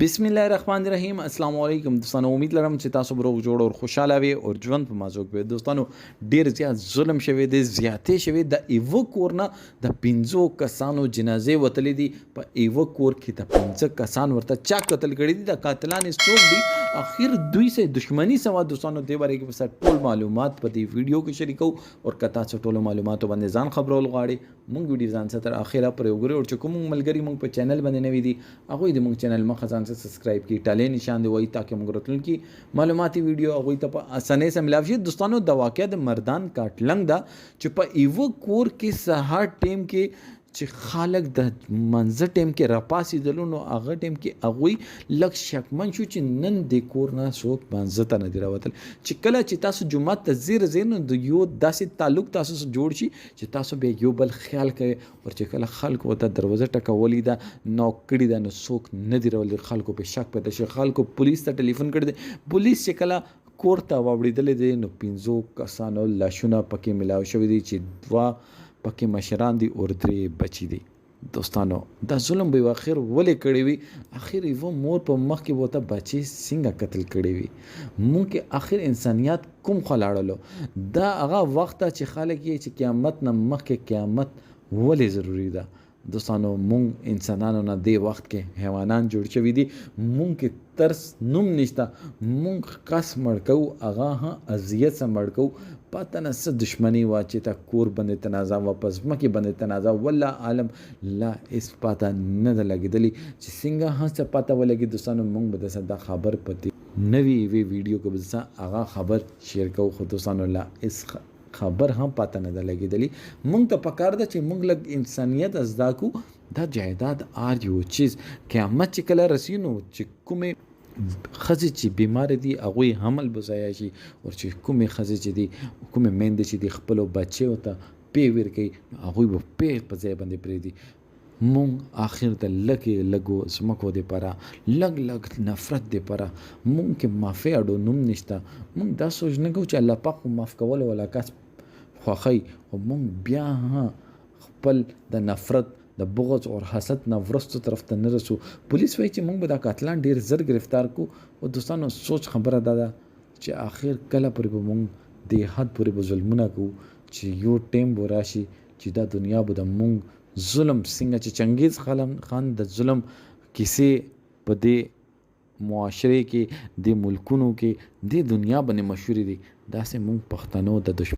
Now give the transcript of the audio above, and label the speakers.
Speaker 1: बिस्मिल्लाहिर्रहमानिर्रहीम अस्सलाम वालेकुम दोस्तانو उम्मीद लरम چې تاسو به روغ جوړ او خوشاله وي او ژوند په مازوګ وي دوستانو ډیر زیات ظلم شوی دی زیاتې شوی د ایو کور نه د 15 کسانو جنازې وتلې دي په ایو کور کې د 15 کسان ورته چا قتل کړي دي د قاتلان څوک دي اخر دوی سه دښمنی سوا دوستانو دی باره کې په ټول معلومات په دې ویډیو کې شریکو او کتا څو ټول معلوماتو باندې ځان خبرول غواړي مونږ ویډیو ځان ستر اخره پر وګورئ او چې کوم ملګری مونږ په چینل باندې نوی دي هغه د مونږ چینل مخه ځان سبسکرایب کی ټاله نشان دی وای تاکہ مونږ راتلونکي معلوماتي ویډیو هغه ته په اسانه سره ملاوي شي دوستانو د واقعیت مردان کاټلنګ دا چې په ایو کور کې سهار ټیم کې چې خالق د منځ ټیم کې راپاسې دلونو هغه ټیم کې هغوی لږ شکمن شو چې نن د کور نه څوک منځ ته نه دی راوتل چې کله چې تاسو جومات ته ځئ نو د یو داسې تعلق تاسو سره جوړ شي چې تاسو بیا یو بل خیال کوئ ور چې کله خلک ورته دروازه ټکولې ده نوک کړي ده نو څوک نه دی راولی خلکو په شک پیدا شي خلکو پولیس ته ټلیفون کړی دی پولیس چې کله کور ته واوړېدلی دی نو 15 کسانو لاشونه پکې ملاو شوي دي چې 2 پکې مشران دي اور 3 بچي دي دوستانو دا ظلم به اخر ولې کړی وي اخر یو مور په مخ کې وته بچي څنګه قتل کړی وي مونږ کې اخر انسانیت کوم خلاړلو دا هغه وخت چې خلک یې چې قیامت نه مخکې قیامت ولې ضروری ده دوستانو مونږ انسانانو نه دی وخت کې حیوانان جوړ شوي دي مونږ کې ترس نوم نشته مونږ کس مړکو هغه ها اذیت سره مړکو پته نه څه دښمني وا چې تا کور باندې تنازع واپس مکه باندې تنازع والله عالم لا اس پته نه لګیدلی چې څنګه ها څه پته ولګي دوستانو مونږ به د صدا خبر پتی نوی ویډیو کو بس هغه خبر شیر کو خو دوستانو لا اس خبر هم پته نه لګیدلی مونږ ته پکار ده چې مونږ لګ انسانیت ازدا کو دا جایداد آر یو چیز قیامت چې کله رسینو چې کومه خزي چې بیمار دي هغه حمل بزایا شي او چې کومه خزي چې دي کومه مند چې دي خپل بچي وته پی ور کوي هغه په پی په ځای باندې پری دي مونږ اخر ته لګو سمکو دې پره لګ نفرت دې پره مونږ کې معافي اډو نوم نشته مونږ دا سوچ نه کوو چې الله پاک معاف کول ولا کس خوخی او مونږ بیا خپل د نفرت د بغض او حسد نه ورستو طرف ته نه رسو پولیس وایي چې مونږ به دا قاتلان ډیر زر گرفتار کو او دوستانو سوچ خبره ده چې اخر کله پر به مونږ د حد پورې به ظلمونه کو چې یو ټیم به راشي چې دا دنیا به د مونږ ظلم څنګه چې چنګیز خان د ظلم کیسې په دې معاشره کې د ملکونو کې د دنیا باندې مشهور دي داسې مونږ پښتنو د